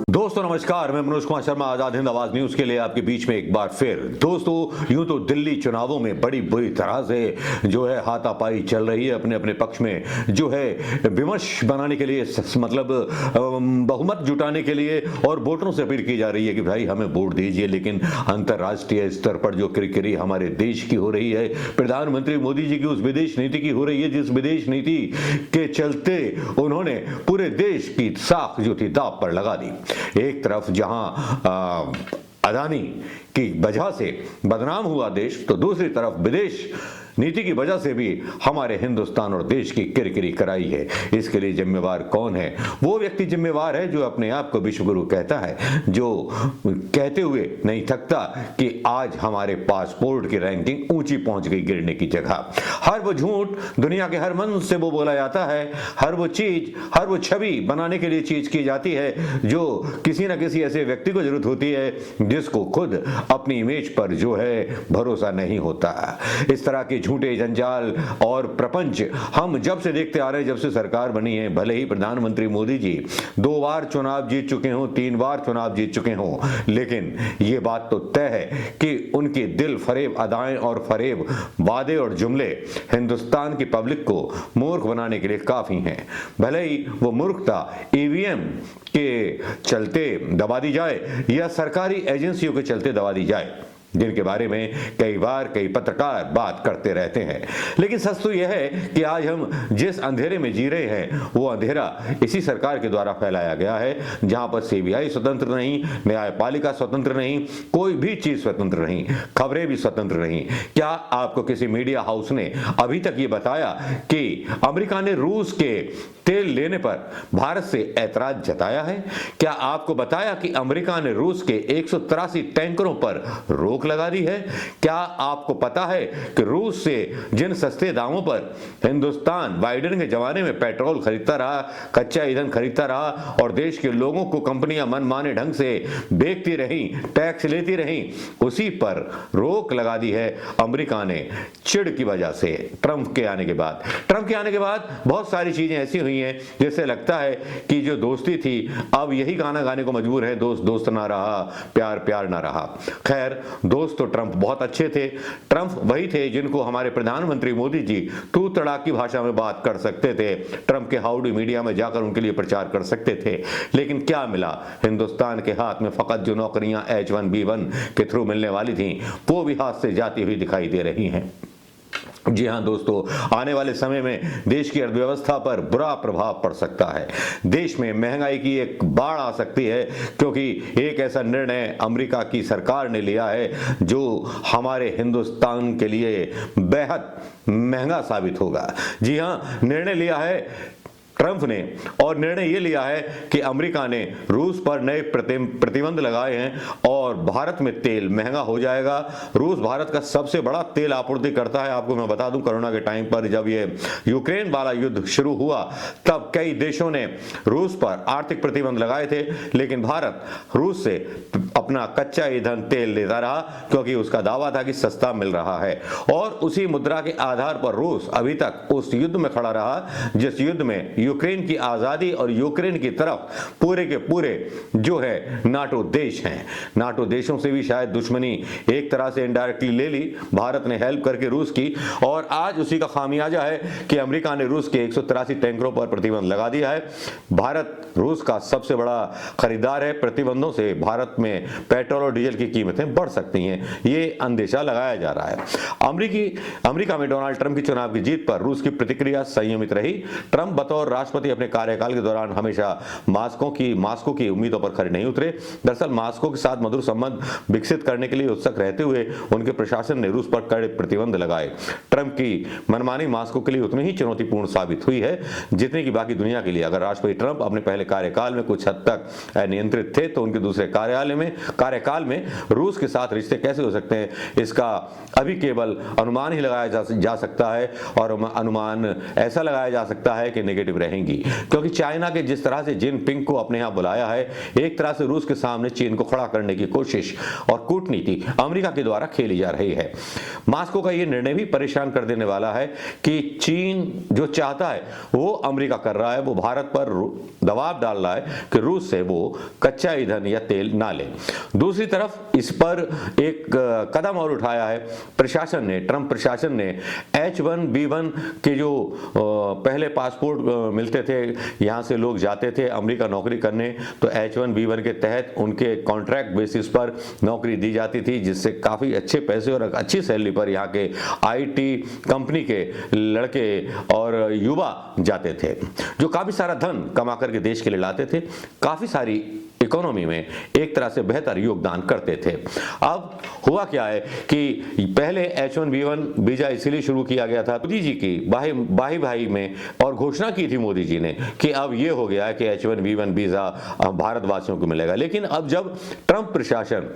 दोस्तों नमस्कार, मैं मनोज कुमार शर्मा आजाद हिंद आवाज न्यूज के लिए आपके बीच में एक बार फिर। दोस्तों यूं तो दिल्ली चुनावों में बड़ी बुरी तरह से जो है हाथापाई चल रही है, अपने अपने पक्ष में जो है विमर्श बनाने के लिए, मतलब बहुमत जुटाने के लिए और वोटरों से अपील की जा रही है कि भाई हमें वोट दीजिए। लेकिन अंतर्राष्ट्रीय स्तर पर जो किरकिरी हमारे देश की हो रही है, प्रधानमंत्री मोदी जी की उस विदेश नीति की हो रही है जिस विदेश नीति के चलते उन्होंने पूरे देश की साख जो थी दांव पर लगा दी। एक तरफ जहां अदानी की वजह से बदनाम हुआ देश, तो दूसरी तरफ विदेश नीति की वजह से भी हमारे हिंदुस्तान और देश की किरकिरी कराई है। इसके लिए जिम्मेवार कौन है? वो व्यक्ति जिम्मेवार है जो अपने आप को विश्वगुरु कहता है, जो कहते हुए नहीं थकता कि आज हमारे पासपोर्ट की रैंकिंग ऊंची पहुंच गई गिरने की जगह। हर वो झूठ दुनिया के हर मन से वो बोला जाता है, हर वो चीज, हर वो छवि बनाने के लिए चीज की जाती है जो किसी न किसी ऐसे व्यक्ति को जरूरत होती है जिसको खुद अपनी इमेज पर जो है भरोसा नहीं होता। इस तरह के झूठे जंजाल और प्रपंच हम जब से देखते आ रहे हैं, जब से सरकार बनी है। भले ही प्रधानमंत्री मोदी जी 2 बार चुनाव जीत चुके हों, 3 बार चुनाव जीत चुके हों, लेकिन ये बात तो तय है कि उनके दिल फरेब अदाएं और फरेब वादे और जुमले हिंदुस्तान की पब्लिक को मूर्ख बनाने के लिए काफी हैं। भले ही वो मूर्खता ईवीएम के चलते दबा दी जाए या सरकारी एजेंसियों के चलते दबा दी जाए, जिनके बारे में कई बार कई पत्रकार बात करते रहते हैं। लेकिन सच तो यह है कि आज हम जिस अंधेरे में जी रहे हैं वो अंधेरा इसी सरकार के द्वारा फैलाया गया है, जहां पर सीबीआई स्वतंत्र नहीं, न्यायपालिका स्वतंत्र नहीं, कोई भी चीज स्वतंत्र नहीं, खबरें भी स्वतंत्र नहीं। क्या आपको किसी मीडिया हाउस ने अभी तक ये बताया कि अमेरिका ने रूस के तेल लेने पर भारत से ऐतराज जताया है? क्या आपको बताया कि अमेरिका ने रूस के 183 टैंकरों पर रोक लगा दी है? क्या आपको पता है कि रूस से जिन सस्ते दामों पर हिंदुस्तान बाइडेन के जमाने में पेट्रोल खरीदता रहा, कच्चा ईंधन खरीदता रहा और देश के लोगों को कंपनियां मनमाने ढंग से बेचती रही, टैक्स लेती रही, उसी पर रोक लगा दी है अमेरिका ने चिढ़ की वजह से। ट्रंप के आने के बाद बहुत सारी चीजें ऐसी हुई हैं जिससे लगता है कि जो दोस्ती थी अब यही गाना गाने को मजबूर है, दोस्त दोस्त ना रहा, प्यार प्यार ना रहा। खैर, दोस्त तो ट्रंप बहुत अच्छे थे। ट्रंप वही थे जिनको हमारे प्रधानमंत्री मोदी जी तू तड़ाक की भाषा में बात कर सकते थे, ट्रंप के हाउडी मीडिया में जाकर उनके लिए प्रचार कर सकते थे। लेकिन क्या मिला? हिंदुस्तान के हाथ में फकत जो नौकरियां H1B1 के थ्रू मिलने वाली थी वो भी हाथ से जाती हुई दिखाई दे रही हैं। जी हां दोस्तों, आने वाले समय में देश की अर्थव्यवस्था पर बुरा प्रभाव पड़ सकता है। देश में महंगाई की एक बाढ़ आ सकती है, क्योंकि एक ऐसा निर्णय अमेरिका की सरकार ने लिया है जो हमारे हिंदुस्तान के लिए बेहद महंगा साबित होगा। जी हां, निर्णय लिया है ट्रंप ने, और निर्णय ये लिया है कि अमेरिका ने रूस पर नए प्रतिबंध लगाए हैं और भारत में तेल महंगा हो जाएगा। रूस भारत का सबसे बड़ा तेल आपूर्ति करता है। आपको मैं बता दूं, कोरोना के टाइम पर जब ये यूक्रेन वाला युद्ध शुरू हुआ तब कई देशों ने रूस पर आर्थिक प्रतिबंध लगाए थे, लेकिन भारत रूस से अपना कच्चा ईंधन तेल लेता रहा क्योंकि उसका दावा था कि सस्ता मिल रहा है। और उसी मुद्रा के आधार पर रूस अभी तक उस युद्ध में खड़ा रहा जिस युद्ध में यूक्रेन की आजादी और यूक्रेन की तरफ पूरे के पूरे जो है नाटो देश हैं। नाटो देशों से भी शायद दुश्मनी एक तरह से इनडायरेक्टली ले ली भारत ने हेल्प करके रूस की, और आज उसी का खामियाजा है कि अमेरिका ने रूस के 183 टैंकरों पर प्रतिबंध लगा दिया है। भारत रूस का सबसे बड़ा खरीदार है। प्रतिबंधों से भारत में पेट्रोल और डीजल की कीमतें बढ़ सकती हैं, ये अंदेशा लगाया जा रहा है। अमेरिका में डोनाल्ड ट्रंप की चुनाव की जीत पर रूस की प्रतिक्रिया संयमित रही। ट्रंप बतौर राष्ट्रपति अपने कार्यकाल के दौरान हमेशा मास्कों की उम्मीदों पर खरे नहीं उतरे। दरअसल मास्को के साथ मधुर संबंध विकसित करने के लिए उत्सुक रहते हुए उनके प्रशासन ने रूस पर कड़े प्रतिबंध लगाए। ट्रंप की मनमानी मास्को के लिए उतनी ही चुनौतीपूर्ण साबित हुई है जितनी कि बाकी दुनिया के लिए। अगर राष्ट्रपति ट्रंप अपने पहले कार्यकाल में कुछ हद तक अनियंत्रित थे, तो उनके दूसरे कार्यकाल में रूस के साथ रिश्ते कैसे हो सकते हैं, इसका अभी केवल अनुमान ही लगाया जा सकता है, और अनुमान ऐसा लगाया जा सकता है कि नेगेटिव रहेंगी, क्योंकि चाइना के जिस तरह से जिनपिंग को अपने यहाँ बुलाया है, एक तरह से रूस के सामने चीन को खड़ा करने की कोशिश और कूटनीति अमेरिका के द्वारा खेली जा रही है। मॉस्को का यह निर्णय भी परेशान कर देने वाला है कि चीन जो चाहता है वो अमेरिका कर रहा है, वो भारत पर दबाव डाल रहा है कि रूस से वो कच्चा ईंधन या तेल ना ले। दूसरी तरफ इस पर एक कदम और उठाया है प्रशासन ने, ट्रंप प्रशासन ने। H1B1 के जो पहले पासपोर्ट मिलते थे, यहां से लोग जाते थे अमेरिका नौकरी करने, तो H1B1 के तहत उनके कॉन्ट्रैक्ट बेसिस पर नौकरी दी जाती थी, जिससे काफी अच्छे पैसे और अच्छी सैलरी पर यहाँ के IT कंपनी के लड़के और युवा जाते थे, जो काफी सारा धन कमा करके देश के लिए लाते थे, काफी सारी इकोनॉमी में एक तरह से बेहतर योगदान करते थे। अब हुआ क्या है कि पहले H1B1 वीजा इसीलिए शुरू किया गया था मोदी जी की बाही में, और घोषणा की थी मोदी जी ने कि अब ये हो गया है कि H1B1 वीजा भारतवासियों को मिलेगा। लेकिन अब जब ट्रंप प्रशासन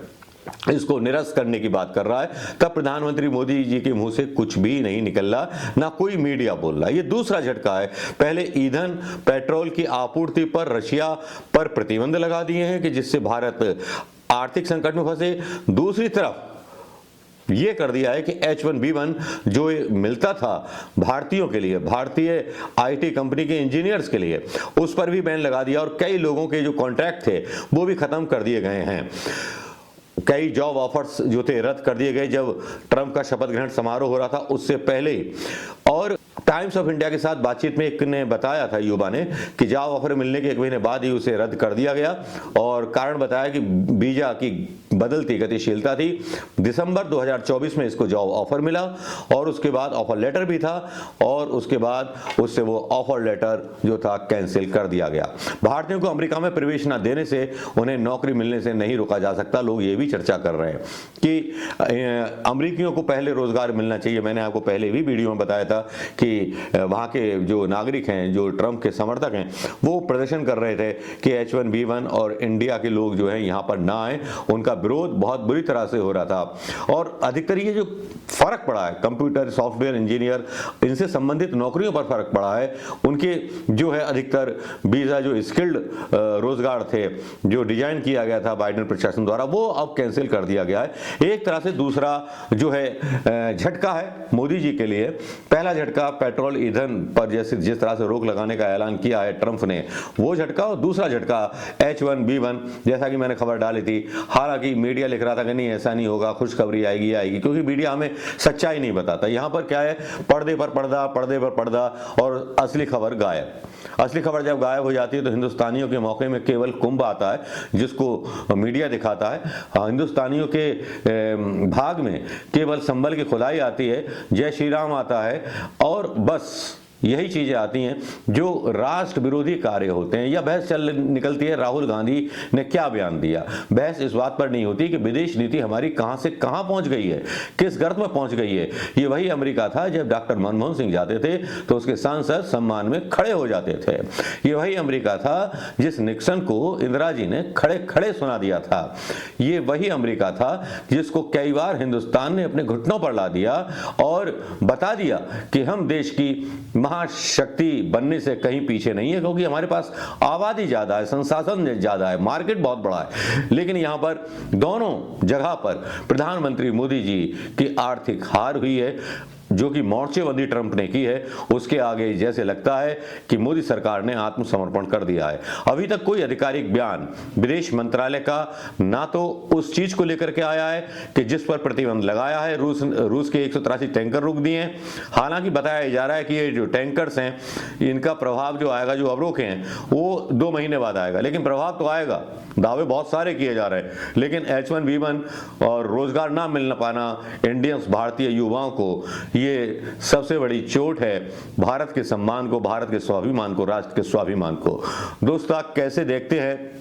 इसको निरस्त करने की बात कर रहा है, तब प्रधानमंत्री मोदी जी के मुंह से कुछ भी नहीं निकल रहा, ना कोई मीडिया बोल रहा। ये दूसरा झटका है। पहले ईंधन पेट्रोल की आपूर्ति पर रशिया पर प्रतिबंध लगा दिए हैं कि जिससे भारत आर्थिक संकट में फंसे। दूसरी तरफ ये कर दिया है कि H1B1 जो मिलता था भारतीयों के लिए, भारतीय IT कंपनी के इंजीनियर्स के लिए, उस पर भी बैन लगा दिया और कई लोगों के जो कॉन्ट्रैक्ट थे वो भी खत्म कर दिए गए हैं। कई जॉब ऑफर्स जो थे रद्द कर दिए गए जब ट्रंप का शपथ ग्रहण समारोह हो रहा था उससे पहले। और टाइम्स ऑफ इंडिया के साथ बातचीत में एक ने बताया था, युवा ने, कि जॉब ऑफर मिलने के 1 महीने बाद ही उसे रद्द कर दिया गया, और कारण बताया कि वीजा की बदलती गतिशीलता थी। दिसंबर 2024 में इसको जॉब ऑफर मिला और उसके बाद ऑफर लेटर भी था, और उसके बाद उससे वो ऑफर लेटर जो था कैंसिल कर दिया गया। भारतीयों को अमेरिका में प्रवेश न देने से उन्हें नौकरी मिलने से नहीं रोका जा सकता। लोग ये भी चर्चा कर रहे हैं कि अमेरिकियों को पहले रोजगार मिलना चाहिए। मैंने आपको पहले भी वीडियो में बताया था कि वहां के जो नागरिक हैं, जो ट्रंप के समर्थक हैं, वो प्रदर्शन कर रहे थे कि H1B1 और इंडिया के लोग जो हैं यहां पर ना आए। उनका विरोध बहुत बुरी तरह से हो रहा था, और अधिकतर ये जो फर्क पड़ा है कंप्यूटर सॉफ्टवेयर इंजीनियर, इनसे संबंधित नौकरियों पर फर्क पड़ा है। उनके जो है अधिकतर वीजा जो स्किल्ड रोजगार थे जो डिजाइन किया गया था बाइडेन प्रशासन द्वारा, वो अब कैंसिल कर दिया गया है। एक तरह से दूसरा जो है झटका है मोदी जी के लिए। पहला झटका पेट्रोल ईंधन पर जिस तरह से रोक लगाने का ऐलान किया है ट्रंप ने, वो झटका, और दूसरा झटका H1B1, जैसा कि मैंने खबर डाली थी। हालांकि मीडिया लिख रहा था कि नहीं ऐसा नहीं होगा, खुशखबरी आएगी, क्योंकि मीडिया हमें सच्चाई नहीं बताता। यहां पर क्या है, पर्दे पर पर्दा और असली खबर गायब। असली खबर जब गायब हो जाती है तो हिंदुस्तानियों के मौके में केवल कुंभ आता है जिसको मीडिया दिखाता है। हिंदुस्तानियों के भाग में केवल संभल की खुदाई आती है, जय श्री राम आता है, और बस यही चीजें आती हैं जो राष्ट्र विरोधी कार्य होते हैं। या बहस निकलती है राहुल गांधी ने क्या बयान दिया। बहस इस बात पर नहीं होती कि विदेश नीति हमारी कहां से कहां पहुंच गई है, किस गर्त में पहुंच गई है। ये वही अमेरिका था जब डॉक्टर मनमोहन सिंह जाते थे तो उसके सांसद सम्मान में खड़े हो जाते थे। ये वही अमेरिका था जिस निक्सन को इंदिरा जी ने खड़े खड़े सुना दिया था। ये वही अमेरिका था जिसको कई बार हिंदुस्तान ने अपने घुटनों पर ला दिया और बता दिया कि हम देश की महाशक्ति बनने से कहीं पीछे नहीं है, क्योंकि हमारे पास आबादी ज्यादा है, संसाधन ज्यादा है, मार्केट बहुत बड़ा है। लेकिन यहां पर दोनों जगह पर प्रधानमंत्री मोदी जी की आर्थिक हार हुई है, जो कि मोर्चेबंदी ट्रंप ने की है। उसके आगे जैसे लगता है कि मोदी सरकार ने आत्मसमर्पण कर दिया है। अभी तक कोई आधिकारिक बयान विदेश मंत्रालय का ना तो उस चीज को लेकर के आया है कि जिस पर प्रतिबंध लगाया है। रूस के 183 टैंकर रोक दिए हैं। हालांकि बताया जा रहा है कि ये जो टैंकर्स हैं इनका प्रभाव जो आएगा, जो अवरोधक हैं, वो 2 महीने बाद आएगा, लेकिन प्रभाव तो आएगा। दावे बहुत सारे किए जा रहे हैं, लेकिन H1B1 और रोजगार ना मिलना पाना इंडियंस, भारतीय युवाओं को ये सबसे बड़ी चोट है भारत के सम्मान को, भारत के स्वाभिमान को, राष्ट्र के स्वाभिमान को। दोस्तों, आप कैसे देखते हैं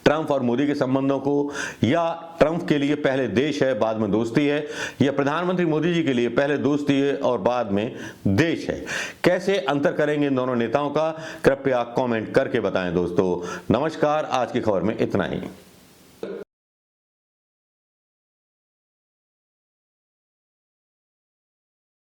ट्रंप और मोदी के संबंधों को? या ट्रंप के लिए पहले देश है बाद में दोस्ती है, या प्रधानमंत्री मोदी जी के लिए पहले दोस्ती है और बाद में देश है? कैसे अंतर करेंगे इन दोनों नेताओं का? कृपया कमेंट करके बताएं दोस्तों। नमस्कार, आज की खबर में इतना ही।